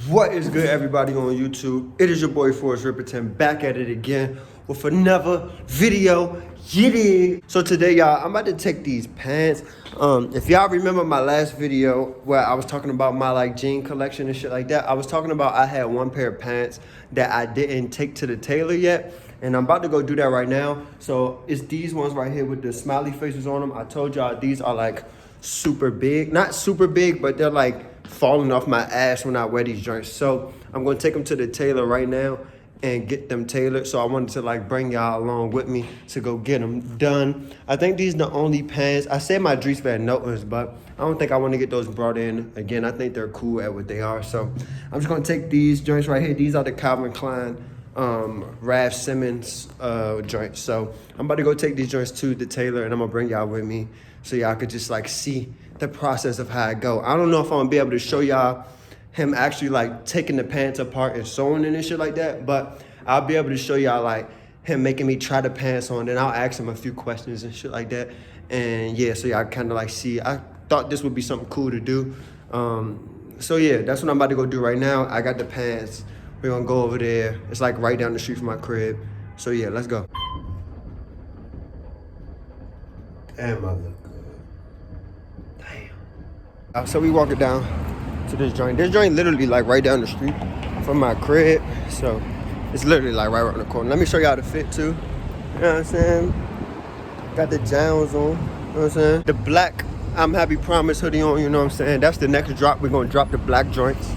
What is good, everybody on YouTube? It is your boy Forrest Ripperton back at it again with another video. So today, y'all, I'm about to take these pants. If y'all remember my last video where I was talking about my jean collection and shit like that, I was talking about I had one pair of pants that I didn't take to the tailor yet, and I'm about to go do that right now. So it's these ones right here with the smiley faces on them. I told y'all these are like super big, not super big, but they're like falling off my ass when I wear these joints. So I'm gonna take them to the tailor right now and get them tailored. So I wanted to bring y'all along with me to go get them done. I think these are the only pants. I said my Dries Van Notens, but I don't think I want to get those brought in again. I think they're cool at what they are. So I'm just gonna take these joints right here. These are the Calvin Klein Raf Simons joints. So I'm about to go take these joints to the tailor, and I'm gonna bring y'all with me so y'all could just see the process of how it go. I don't know if I'm gonna be able to show y'all him actually taking the pants apart and sewing it and shit like that, but I'll be able to show y'all him making me try the pants on, and I'll ask him a few questions and shit like that. And yeah, so y'all kind of see. I thought this would be something cool to do. So yeah, that's what I'm about to go do right now. I got the pants. We're gonna go over there. It's right down the street from my crib. So yeah, let's go. Damn, I look good. Damn. So we walking down to this joint. This joint literally right down the street from my crib. So it's literally right around the corner. Let me show y'all the fit too. You know what I'm saying? Got the Jowns on. You know what I'm saying? The black I'm Happy Promise hoodie on, you know what I'm saying? That's the next drop. We're gonna drop the black joints.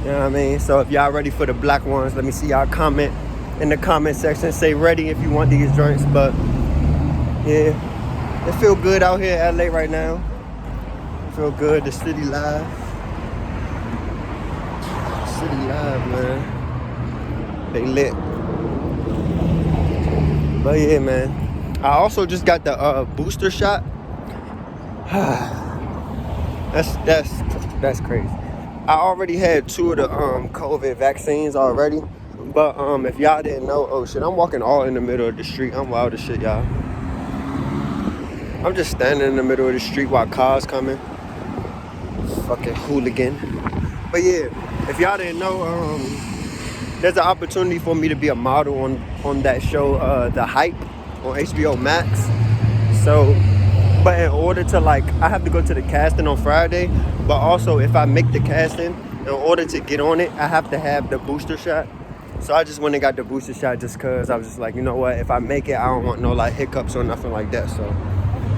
You know what I mean? So if y'all ready for the black ones, let me see y'all comment in the comment section. Say ready if you want these joints. But yeah, it feel good out here in LA right now. It feel good. The city live. City live, man. They lit. But yeah, man. I also just got the booster shot. That's crazy. I already had 2 of the COVID vaccines already. But if y'all didn't know, oh shit, I'm walking all in the middle of the street. I'm wild as shit, y'all. I'm just standing in the middle of the street while cars coming. Fucking hooligan. But yeah, if y'all didn't know, there's an opportunity for me to be a model on that show, The Hype, on HBO Max. So, but in order to I have to go to the casting on Friday. But also, if I make the casting, in order to get on it, I have to have the booster shot. So I just went and got the booster shot just cause I was just you know what? If I make it, I don't want no hiccups or nothing like that. So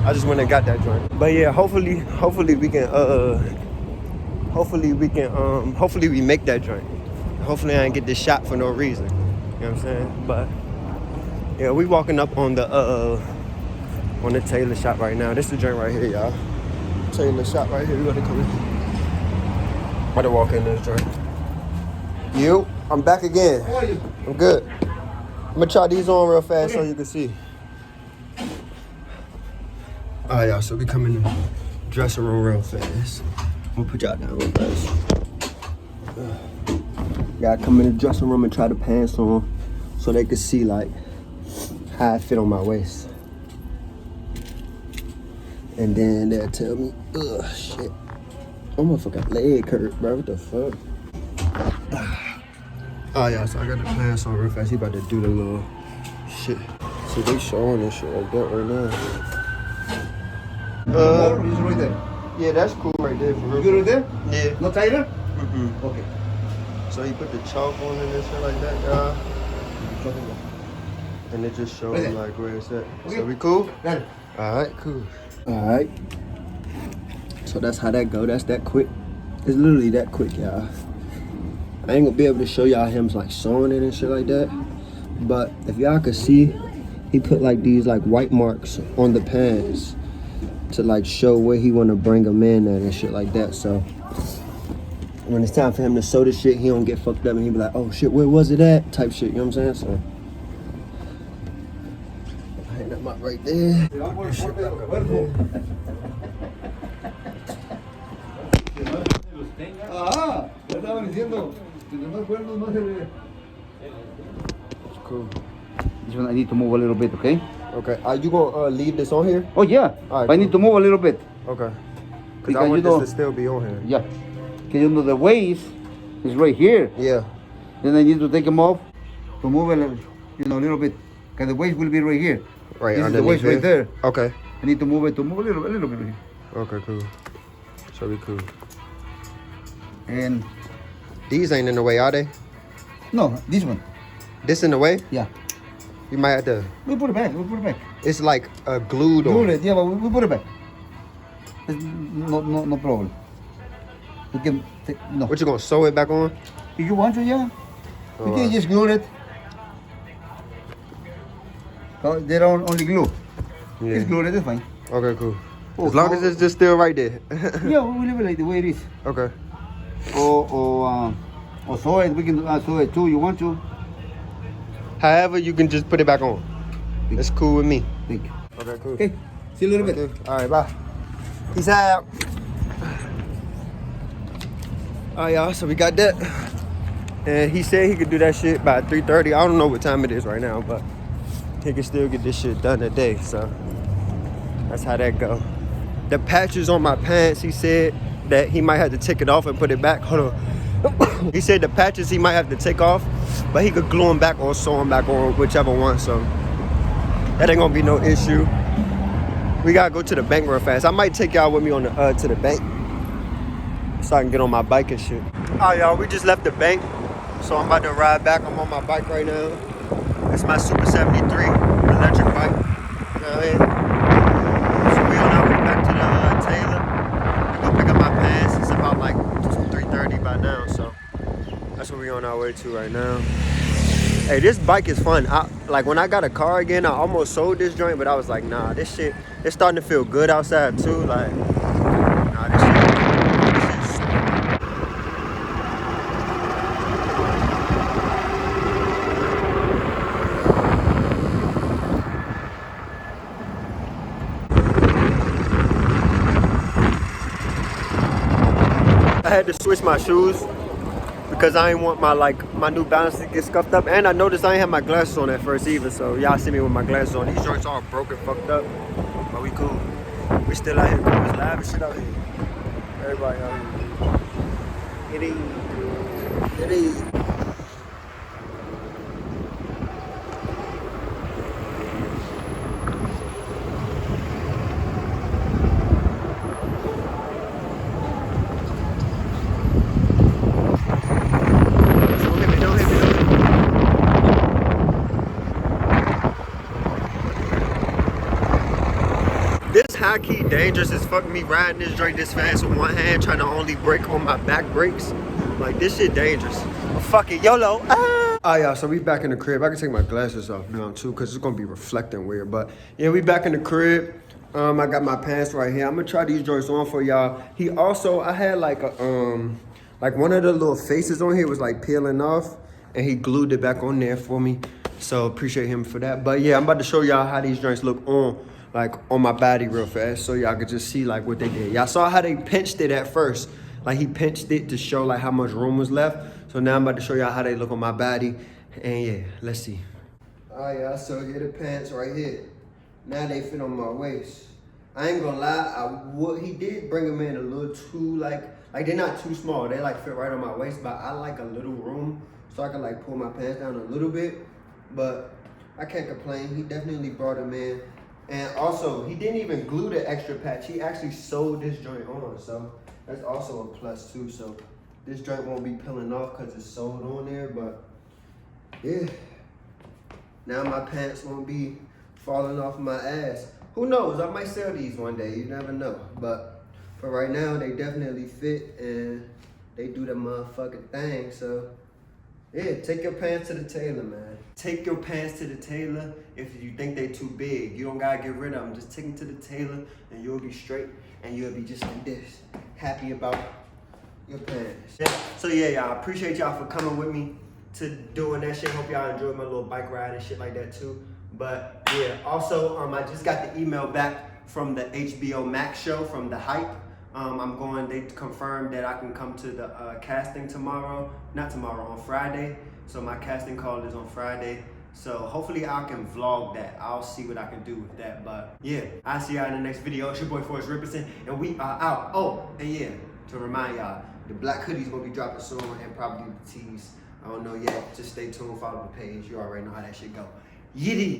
I just went and got that joint. But yeah, hopefully we can hopefully we make that joint. Hopefully I ain't get this shot for no reason. You know what I'm saying? But yeah, we walking up on the tailor shop right now. This is the joint right here, y'all. Tailor shop right here. We gotta come in. About to walk in this joint. I'm back again. How are you? I'm good. I'm gonna try these on real fast so you can see. Alright, y'all, so we come in the dressing room real fast. I'm gonna put y'all down real fast. Gotta come in the dressing room and try the pants on so they can see how I fit on my waist. And then they'll tell me, ugh, shit. Oh, my fucking leg hurt, bro. What the fuck? Oh, yeah, so I got the pants on real fast. He about to do the little shit. See, they showing this shit like that right now. He's right there. Yeah, that's cool right there for real. You right there? Yeah. No tighter? Mm-mm. Okay. So he put the chalk on it and shit like that, y'all. And it just shows where it's at. Okay. So we cool? Got it. Alright, cool. Alright. So that's how that go. That's that quick. It's literally that quick, y'all. I ain't gonna be able to show y'all him sewing it and shit like that. But if y'all could see, he put these white marks on the pants to show where he wanna bring them in at and shit like that. So when it's time for him to sew the shit, he don't get fucked up and he be like, oh shit, where was it at? Type shit, you know what I'm saying? So I hang them up right there. Ah, ya estaban diciendo, si no me acuerdo, no se ve. It's cool. This one I need to move a little bit, okay? Okay, are you gonna leave this on here? Oh yeah, All right, but I need to move a little bit. Okay. Because I Because want you this know- to still be on here. Yeah, because the waist It's right here. Yeah. Then I need to take them off to move it, a little bit. Because the waist will be right here. Right This is the underneath waist right here? there. Okay. I need to move it a little bit here. Okay, cool. So we cool. And These ain't in the way, are they? no, this one. This in the way? Yeah. You might have to. We put it back. We put it back. It's like glued on. Glue it. Yeah, but we put it back. It's no problem. We can take, no. What, you gonna sew it back on? If you want to, yeah. You can Alright. just glue it. Oh, they don't only glue. Yeah. Just glue it, it's fine. Okay, cool. Oh, As long so- as it's just still right there. Yeah, we leave it like the way it is. Okay. Or sew it. We can sew it too. You want to? However, you can just put it back on. That's cool with me. Thank you. Okay, cool. Okay. See you a little bit. Okay. All right, bye. Peace out. All right, y'all. So we got that, and he said he could do that shit by 3:30. I don't know what time it is right now, but he can still get this shit done today. So that's how that go. The patches on my pants, he said that he might have to take it off and put it back. Hold on. He said the patches he might have to take off, but he could glue them back or sew them back on, whichever one. So that ain't gonna be no issue. We gotta go to the bank real fast. I might take y'all with me on the to the bank so I can get on my bike and shit. All right, y'all, we just left the bank, so I'm about to ride back. I'm on my bike right now. It's my Super 73 electric bike. You know what I mean? So we on our way back to the Taylor. We go pick up my pants. It's about like 3:30 by now, so that's what we on our way to right now. Hey, this bike is fun. Like when I got a car again, I almost sold this joint, but I was like, nah, this shit, it's starting to feel good outside too. Like, nah, this shit's I had to switch my shoes because I ain't want my New Balance to get scuffed up, and I noticed I ain't have my glasses on at first either. So y'all see me with my glasses on. These joints all broken, fucked up, but we cool. We still out here cool. It's live and shit out here. Everybody out here. It is. This high key dangerous as fuck, me riding this joint this fast with one hand, trying to only brake on my back brakes. Like, this shit dangerous. Fuck it, YOLO. Ah. Alright, y'all, so we back in the crib. I can take my glasses off now too, cause it's gonna be reflecting weird. But yeah, we back in the crib. I got my pants right here. I'm gonna try these joints on for y'all. He also, I had like a like one of the little faces on here was like peeling off, and he glued it back on there for me. So appreciate him for that. But yeah, I'm about to show y'all how these joints look on my body real fast, so y'all could just see like what they did. Y'all saw how they pinched it at first. Like he pinched it to show like how much room was left. So now I'm about to show y'all how they look on my body. And yeah, let's see. All right, y'all, so here the pants right here. Now they fit on my waist. I ain't gonna lie, he did bring them in a little too like they're not too small. They like fit right on my waist, but I like a little room so I can like pull my pants down a little bit. But I can't complain. He definitely brought them in. And also, he didn't even glue the extra patch. He actually sewed this joint on, so that's also a plus too. So this joint won't be peeling off because it's sewed on there, but yeah. Now my pants won't be falling off my ass. Who knows? I might sell these one day. You never know. But for right now, they definitely fit and they do the motherfucking thing. So yeah, take your pants to the tailor, man. Take your pants to the tailor if you think they too big. You don't gotta get rid of them. Just take them to the tailor and you'll be straight and you'll be just like this, happy about your pants. So yeah, y'all, appreciate y'all for coming with me to doing that shit. Hope y'all enjoyed my little bike ride and shit like that too. But yeah, also, I just got the email back from the HBO Max show from The Hype. They confirmed that I can come to the casting tomorrow. Not tomorrow, on Friday. So my casting call is on Friday. So hopefully I can vlog that. I'll see what I can do with that. But yeah, I'll see y'all in the next video. It's your boy Forrest Riperson, and we are out. Oh, and yeah, to remind y'all, The black hoodie's gonna be dropping soon, and probably the tees. I don't know yet. Just stay tuned, follow the page. You already know how that shit go. Yiddy.